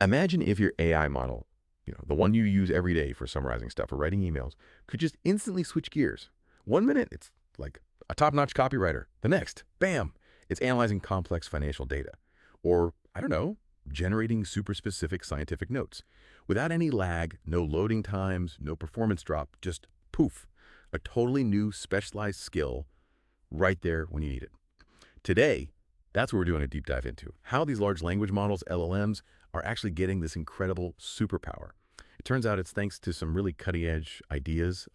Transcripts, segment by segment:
Imagine if your AI model, the one you use every day for summarizing stuff or writing emails, could just instantly switch gears. 1 minute, it's like a top-notch copywriter. The next, bam, it's analyzing complex financial data. Or, I don't know, generating super specific scientific notes. Without any lag, no loading times, no performance drop, just poof, a totally new specialized skill right there when you need it. Today, that's what we're doing a deep dive into, how these large language models, LLMs, are actually getting this incredible superpower. It turns out it's thanks to some really cutting-edge ideas,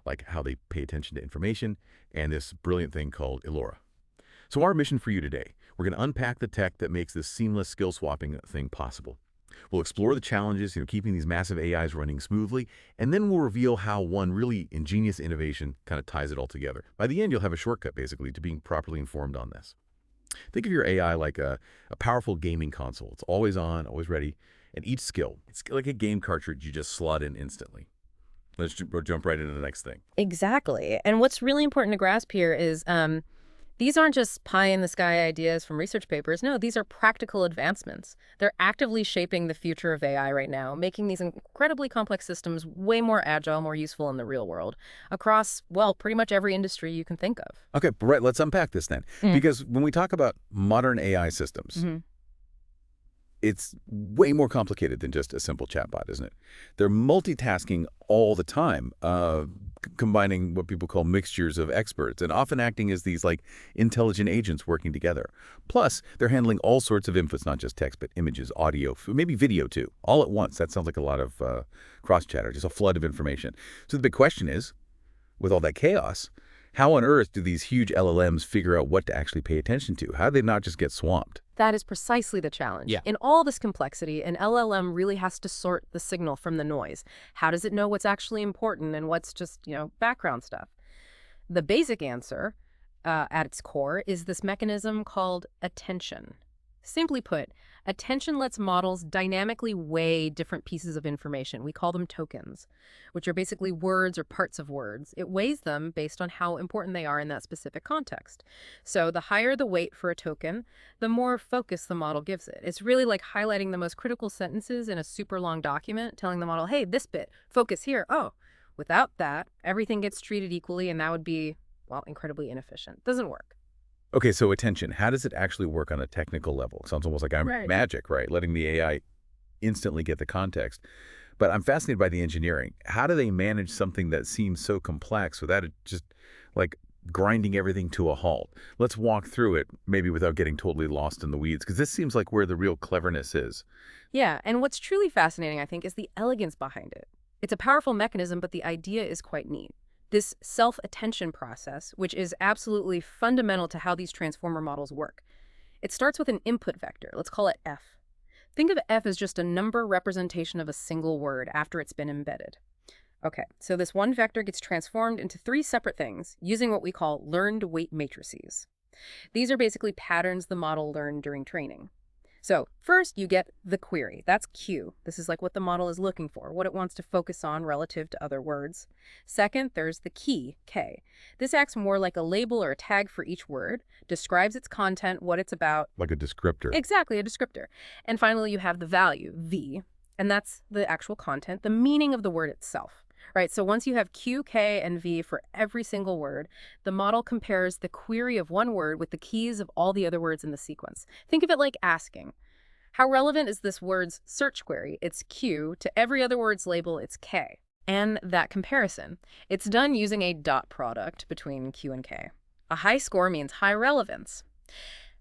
like how they pay attention to information, and this brilliant thing called Allora. So our mission for you today, we're going to unpack the tech that makes this seamless skill swapping thing possible. We'll explore the challenges, keeping these massive AIs running smoothly, and then we'll reveal how one really ingenious innovation kind of ties it all together. By the end, you'll have a shortcut, basically, to being properly informed on this. Think of your AI like a powerful gaming console. It's always on, always ready, and each skill, it's like a game cartridge you just slot in instantly. Let's jump right into the next thing. Exactly. And what's really important to grasp here is these aren't just pie-in-the-sky ideas from research papers. No, these are practical advancements. They're actively shaping the future of AI right now, making these incredibly complex systems way more agile, more useful in the real world across, well, pretty much every industry you can think of. Okay, right, let's unpack this then. Because when we talk about modern AI systems, it's way more complicated than just a simple chatbot, isn't it? They're multitasking all the time, combining what people call mixtures of experts and often acting as these intelligent agents working together. Plus, they're handling all sorts of inputs, not just text, but images, audio, maybe video too, all at once. That sounds like a lot of cross-chatter, just a flood of information. So the big question is, with all that chaos, how on earth do these huge LLMs figure out what to actually pay attention to? How do they not just get swamped? That is precisely the challenge. Yeah. In all this complexity, an LLM really has to sort the signal from the noise. How does it know what's actually important and what's just, background stuff? The basic answer, at its core, is this mechanism called attention. Simply put, attention lets models dynamically weigh different pieces of information. We call them tokens, which are basically words or parts of words. It weighs them based on how important they are in that specific context. So the higher the weight for a token, the more focus the model gives it. It's really like highlighting the most critical sentences in a super long document, telling the model, hey, this bit, focus here. Oh, without that, everything gets treated equally, and that would be, well, incredibly inefficient. Doesn't work. Okay, so attention, how does it actually work on a technical level? Sounds almost like magic, right? Letting the AI instantly get the context. But I'm fascinated by the engineering. How do they manage something that seems so complex without it just grinding everything to a halt? Let's walk through it, maybe without getting totally lost in the weeds, because this seems like where the real cleverness is. Yeah, and what's truly fascinating, I think, is the elegance behind it. It's a powerful mechanism, but the idea is quite neat. This self-attention process, which is absolutely fundamental to how these transformer models work. It starts with an input vector. Let's call it F. Think of F as just a number representation of a single word after it's been embedded. Okay, so this one vector gets transformed into 3 separate things using what we call learned weight matrices. These are basically patterns the model learned during training. So first you get the query. That's Q. This is like what the model is looking for, what it wants to focus on relative to other words. Second, there's the key, K. This acts more like a label or a tag for each word, describes its content, what it's about. Like a descriptor. Exactly, a descriptor. And finally, you have the value, V, and that's the actual content, the meaning of the word itself. Right, so once you have Q, K, and V for every single word, the model compares the query of one word with the keys of all the other words in the sequence. Think of it like asking, how relevant is this word's search query? It's Q. To every other word's label, it's K. And that comparison, it's done using a dot product between Q and K. A high score means high relevance.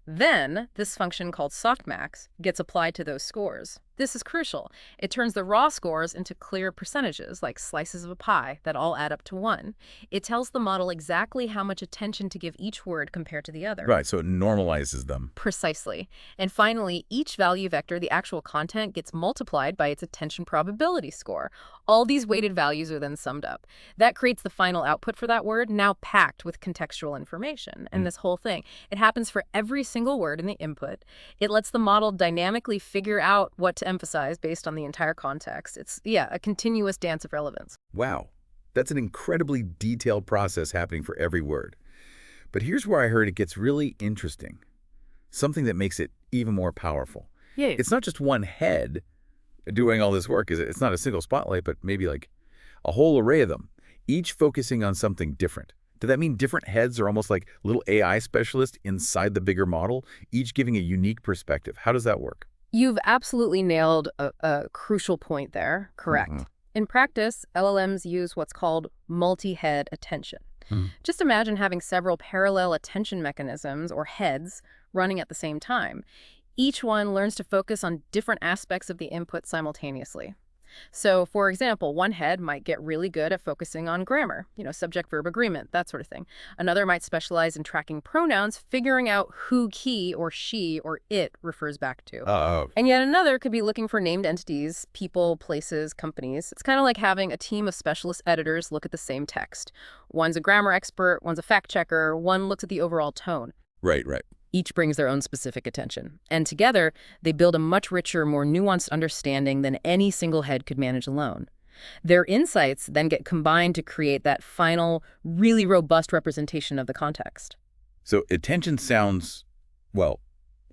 Then, this function called softmax gets applied to those scores. This is crucial. It turns the raw scores into clear percentages, like slices of a pie, that all add up to 1. It tells the model exactly how much attention to give each word compared to the other. Right, so it normalizes them. Precisely. And finally, each value vector, the actual content, gets multiplied by its attention probability score. All these weighted values are then summed up. That creates the final output for that word, now packed with contextual information. And this whole thing, it happens for every single word in the input. It lets the model dynamically figure out what to emphasize based on the entire context. It's, a continuous dance of relevance. Wow, that's an incredibly detailed process happening for every word. But here's where I heard it gets really interesting. Something that makes it even more powerful. Yeah. It's not just one head, doing all this work is it's not a single spotlight, but maybe like a whole array of them, each focusing on something different. Does that mean different heads are almost like little AI specialists inside the bigger model, each giving a unique perspective? How does that work? You've absolutely nailed a crucial point there. Correct. In practice, LLMs use what's called multi-head attention. Just imagine having several parallel attention mechanisms, or heads, running at the same time. Each one learns to focus on different aspects of the input simultaneously. So, for example, one head might get really good at focusing on grammar, subject-verb agreement, that sort of thing. Another might specialize in tracking pronouns, figuring out who he or she or it refers back to. Oh, And yet another could be looking for named entities, people, places, companies. It's kind of like having a team of specialist editors look at the same text. One's a grammar expert, one's a fact checker, one looks at the overall tone. right. Each brings their own specific attention. And together, they build a much richer, more nuanced understanding than any single head could manage alone. Their insights then get combined to create that final, really robust representation of the context. So attention sounds, well,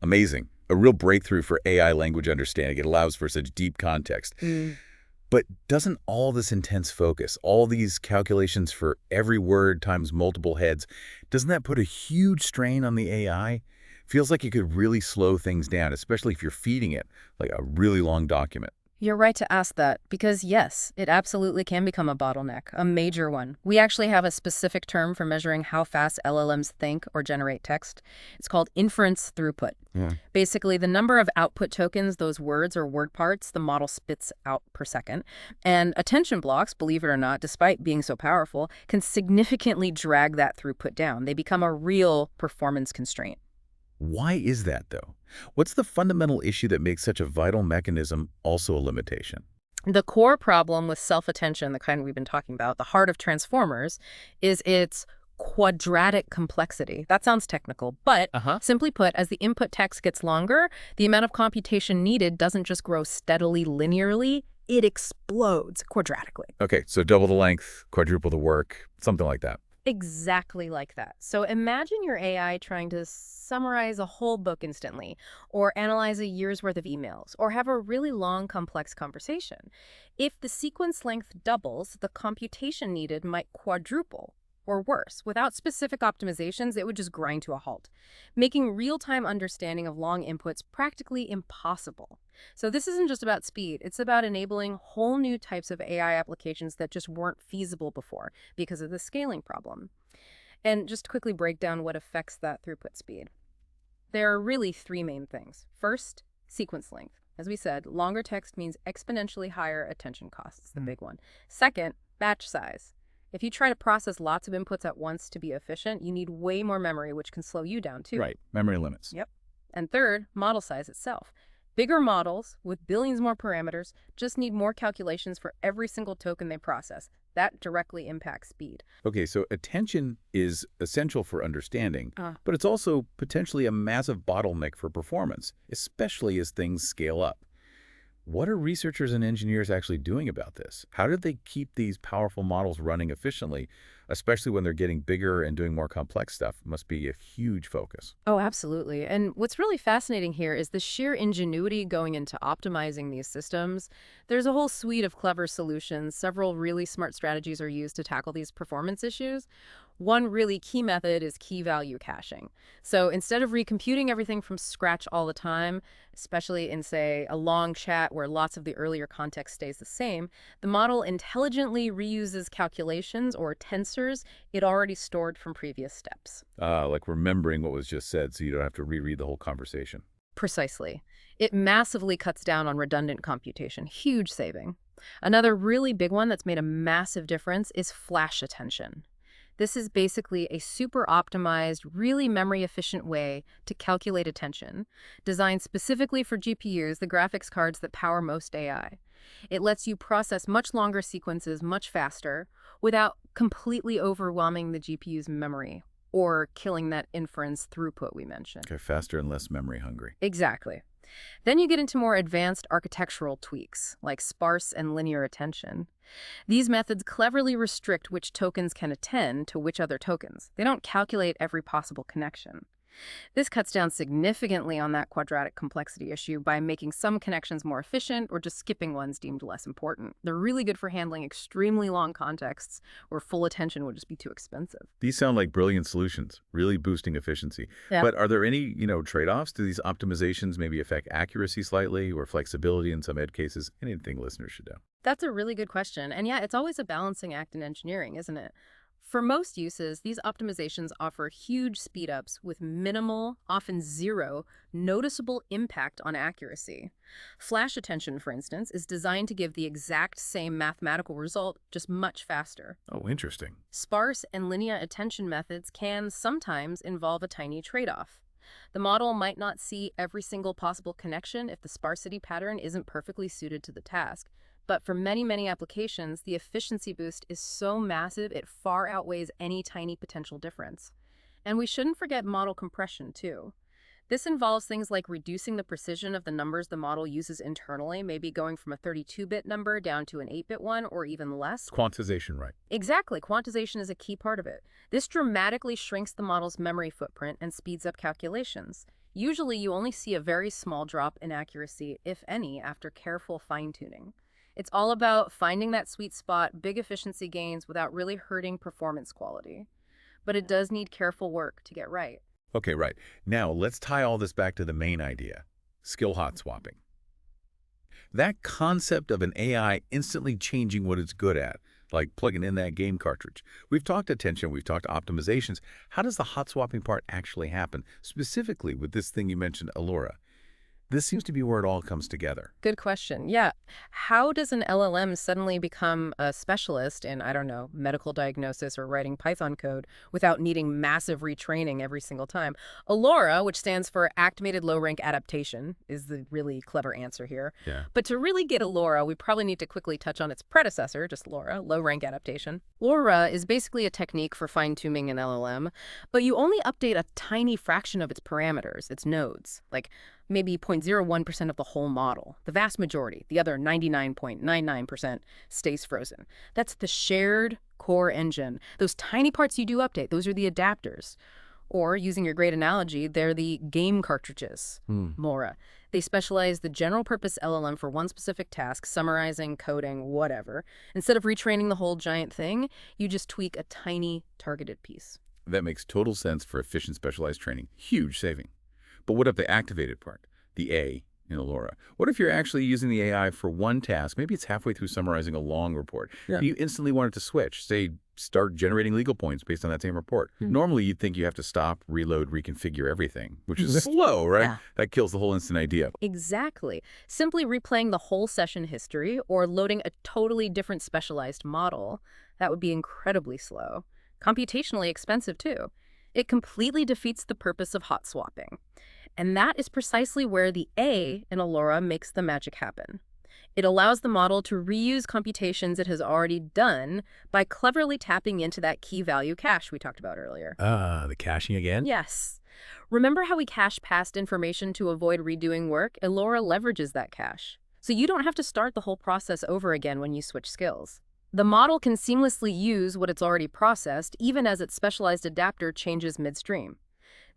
amazing. A real breakthrough for AI language understanding. It allows for such deep context. But doesn't all this intense focus, all these calculations for every word times multiple heads, doesn't that put a huge strain on the AI? Feels like it could really slow things down, especially if you're feeding it like a really long document. You're right to ask that, because yes, it absolutely can become a bottleneck, a major one. We actually have a specific term for measuring how fast LLMs think or generate text. It's called inference throughput. Basically, the number of output tokens, those words or word parts, the model spits out per second. And attention blocks, believe it or not, despite being so powerful, can significantly drag that throughput down. They become a real performance constraint. Why is that, though? What's the fundamental issue that makes such a vital mechanism also a limitation? The core problem with self-attention, the kind we've been talking about, the heart of transformers, is its quadratic complexity. That sounds technical, but simply put, as the input text gets longer, the amount of computation needed doesn't just grow steadily linearly, it explodes quadratically. Okay, so double the length, quadruple the work, something like that. Exactly like that. So imagine your AI trying to summarize a whole book instantly, or analyze a year's worth of emails, or have a really long, complex conversation. If the sequence length doubles, the computation needed might quadruple. Or worse, without specific optimizations, it would just grind to a halt, making real-time understanding of long inputs practically impossible. So this isn't just about speed, it's about enabling whole new types of AI applications that just weren't feasible before because of the scaling problem. And just to quickly break down what affects that throughput speed. There are really three main things. First, sequence length. As we said, longer text means exponentially higher attention costs, the big one. Second, batch size. If you try to process lots of inputs at once to be efficient, you need way more memory, which can slow you down too. Right, memory limits. Yep. And third, model size itself. Bigger models with billions more parameters just need more calculations for every single token they process. That directly impacts speed. Okay, so attention is essential for understanding, but it's also potentially a massive bottleneck for performance, especially as things scale up. What are researchers and engineers actually doing about this? How do they keep these powerful models running efficiently, especially when they're getting bigger and doing more complex stuff? It must be a huge focus. Oh, absolutely. And what's really fascinating here is the sheer ingenuity going into optimizing these systems. There's a whole suite of clever solutions. Several really smart strategies are used to tackle these performance issues. One really key method is key value caching. So instead of recomputing everything from scratch all the time, especially in, say, a long chat where lots of the earlier context stays the same, the model intelligently reuses calculations or tensors it already stored from previous steps. Like remembering what was just said so you don't have to reread the whole conversation. Precisely. It massively cuts down on redundant computation. Huge saving. Another really big one that's made a massive difference is flash attention. This is basically a super optimized, really memory-efficient way to calculate attention, designed specifically for GPUs, the graphics cards that power most AI. It lets you process much longer sequences much faster without completely overwhelming the GPU's memory or killing that inference throughput we mentioned. Okay, faster and less memory hungry. Exactly. Then you get into more advanced architectural tweaks, like sparse and linear attention. These methods cleverly restrict which tokens can attend to which other tokens. They don't calculate every possible connection. This cuts down significantly on that quadratic complexity issue by making some connections more efficient or just skipping ones deemed less important. They're really good for handling extremely long contexts where full attention would just be too expensive. These sound like brilliant solutions, really boosting efficiency. Yeah. But are there any, trade-offs? Do these optimizations maybe affect accuracy slightly or flexibility in some ed cases? Anything listeners should know. That's a really good question. And yeah, it's always a balancing act in engineering, isn't it? For most uses, these optimizations offer huge speedups with minimal, often zero, noticeable impact on accuracy. Flash attention, for instance, is designed to give the exact same mathematical result, just much faster. Oh, interesting. Sparse and linear attention methods can sometimes involve a tiny trade-off. The model might not see every single possible connection if the sparsity pattern isn't perfectly suited to the task. But for many, many applications, the efficiency boost is so massive it far outweighs any tiny potential difference. And we shouldn't forget model compression, too. This involves things like reducing the precision of the numbers the model uses internally, maybe going from a 32-bit number down to an 8-bit one or even less. Quantization, right? Exactly. Quantization is a key part of it. This dramatically shrinks the model's memory footprint and speeds up calculations. Usually, you only see a very small drop in accuracy, if any, after careful fine-tuning. It's all about finding that sweet spot, big efficiency gains without really hurting performance quality. But it does need careful work to get right. Okay, right. Now, let's tie all this back to the main idea, skill hot swapping. That concept of an AI instantly changing what it's good at, like plugging in that game cartridge. We've talked attention, we've talked optimizations. How does the hot swapping part actually happen, specifically with this thing you mentioned, Allora? This seems to be where it all comes together. Good question. Yeah. How does an LLM suddenly become a specialist in, I don't know, medical diagnosis or writing Python code without needing massive retraining every single time? Allora, which stands for Activated Low-Rank Adaptation, is the really clever answer here. Yeah. But to really get Allora, we probably need to quickly touch on its predecessor, just Laura, Low-Rank Adaptation. Allora is basically a technique for fine-tuning an LLM, but you only update a tiny fraction of its parameters, its nodes, like maybe 0.01% of the whole model. The vast majority, the other 99.99%, stays frozen. That's the shared core engine. Those tiny parts you do update, those are the adapters. Or, using your great analogy, they're the game cartridges, Mora. They specialize the general-purpose LLM for one specific task, summarizing, coding, whatever. Instead of retraining the whole giant thing, you just tweak a tiny targeted piece. That makes total sense for efficient specialized training. Huge saving. But what if the activated part, the A in Allora? What if you're actually using the AI for one task? Maybe it's halfway through summarizing a long report. Yeah. You instantly want it to switch, say, start generating legal points based on that same report. Normally, you'd think you have to stop, reload, reconfigure everything, which is slow, right? Yeah. That kills the whole instant idea. Exactly. Simply replaying the whole session history or loading a totally different specialized model, that would be incredibly slow. Computationally expensive, too. It completely defeats the purpose of hot swapping. And that is precisely where the A in Allora makes the magic happen. It allows the model to reuse computations it has already done by cleverly tapping into that key value cache we talked about earlier. The caching again? Yes. Remember how we cache past information to avoid redoing work? Allora leverages that cache. So you don't have to start the whole process over again when you switch skills. The model can seamlessly use what it's already processed, even as its specialized adapter changes midstream.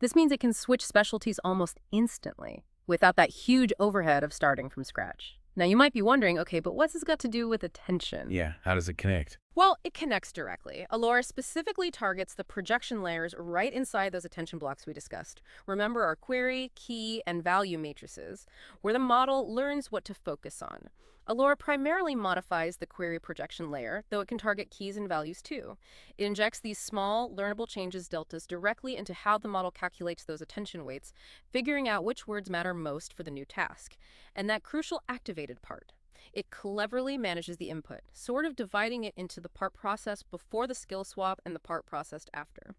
This means it can switch specialties almost instantly, without that huge overhead of starting from scratch. Now, you might be wondering, okay, but what's this got to do with attention? Yeah, how does it connect? Well, it connects directly. Allora specifically targets the projection layers right inside those attention blocks we discussed. Remember our query, key, and value matrices, where the model learns what to focus on. Allora primarily modifies the query projection layer, though it can target keys and values too. It injects these small, learnable changes deltas directly into how the model calculates those attention weights, figuring out which words matter most for the new task. And that crucial activated part. It cleverly manages the input, sort of dividing it into the part processed before the skill swap and the part processed after.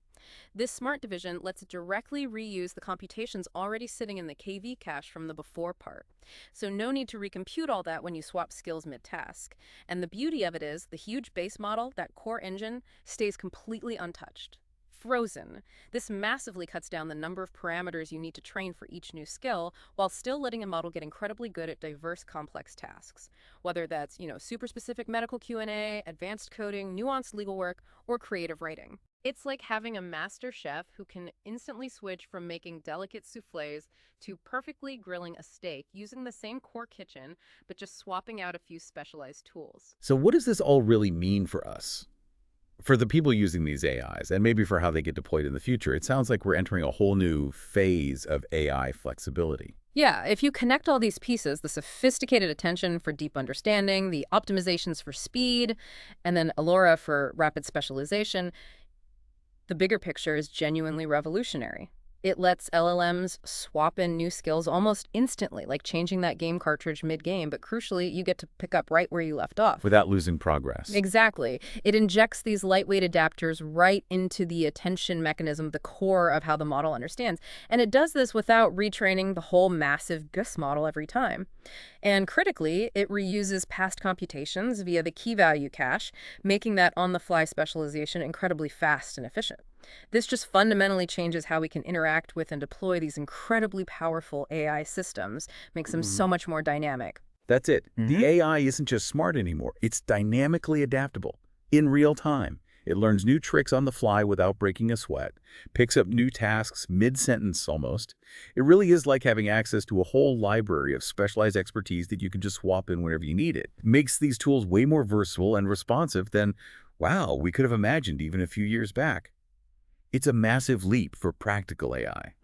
This smart division lets it directly reuse the computations already sitting in the KV cache from the before part. So no need to recompute all that when you swap skills mid-task. And the beauty of it is, the huge base model, that core engine, stays completely untouched. Frozen. This massively cuts down the number of parameters you need to train for each new skill, while still letting a model get incredibly good at diverse, complex tasks. Whether that's, super specific medical Q&A, advanced coding, nuanced legal work, or creative writing. It's like having a master chef who can instantly switch from making delicate souffles to perfectly grilling a steak using the same core kitchen, but just swapping out a few specialized tools. So what does this all really mean for us? For the people using these AIs, and maybe for how they get deployed in the future, it sounds like we're entering a whole new phase of AI flexibility. Yeah, if you connect all these pieces, the sophisticated attention for deep understanding, the optimizations for speed, and then Allora for rapid specialization, the bigger picture is genuinely revolutionary. It lets LLMs swap in new skills almost instantly, like changing that game cartridge mid-game, but crucially, you get to pick up right where you left off. Without losing progress. Exactly. It injects these lightweight adapters right into the attention mechanism, the core of how the model understands. And it does this without retraining the whole massive GUS model every time. And critically, it reuses past computations via the key value cache, making that on-the-fly specialization incredibly fast and efficient. This just fundamentally changes how we can interact with and deploy these incredibly powerful AI systems, makes them so much more dynamic. That's it. The AI isn't just smart anymore. It's dynamically adaptable. In real time. It learns new tricks on the fly without breaking a sweat, picks up new tasks mid-sentence almost. It really is like having access to a whole library of specialized expertise that you can just swap in whenever you need it. Makes these tools way more versatile and responsive than, wow, we could have imagined even a few years back. It's a massive leap for practical AI.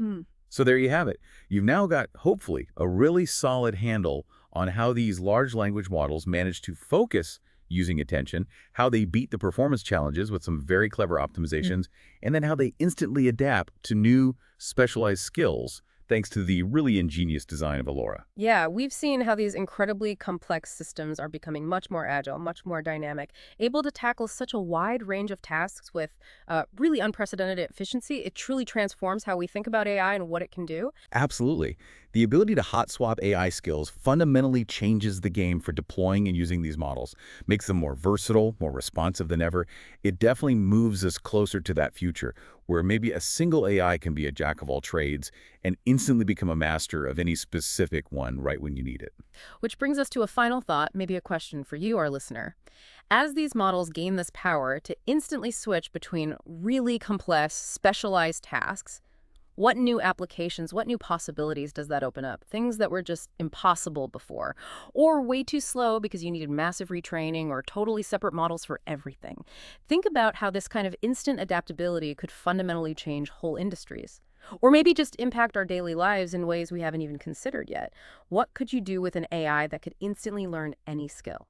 So there you have it. You've now got, hopefully, a really solid handle on how these large language models manage to focus using attention, how they beat the performance challenges with some very clever optimizations, and then how they instantly adapt to new specialized skills thanks to the really ingenious design of Allora. Yeah, we've seen how these incredibly complex systems are becoming much more agile, much more dynamic, able to tackle such a wide range of tasks with really unprecedented efficiency. It truly transforms how we think about AI and what it can do. Absolutely. The ability to hot swap AI skills fundamentally changes the game for deploying and using these models, makes them more versatile, more responsive than ever. It definitely moves us closer to that future where maybe a single AI can be a jack of all trades and instantly become a master of any specific one right when you need it. Which brings us to a final thought, maybe a question for you, our listener. As these models gain this power to instantly switch between really complex, specialized tasks, what new applications, what new possibilities does that open up? Things that were just impossible before, or way too slow because you needed massive retraining or totally separate models for everything. Think about how this kind of instant adaptability could fundamentally change whole industries. Or maybe just impact our daily lives in ways we haven't even considered yet. What could you do with an AI that could instantly learn any skill?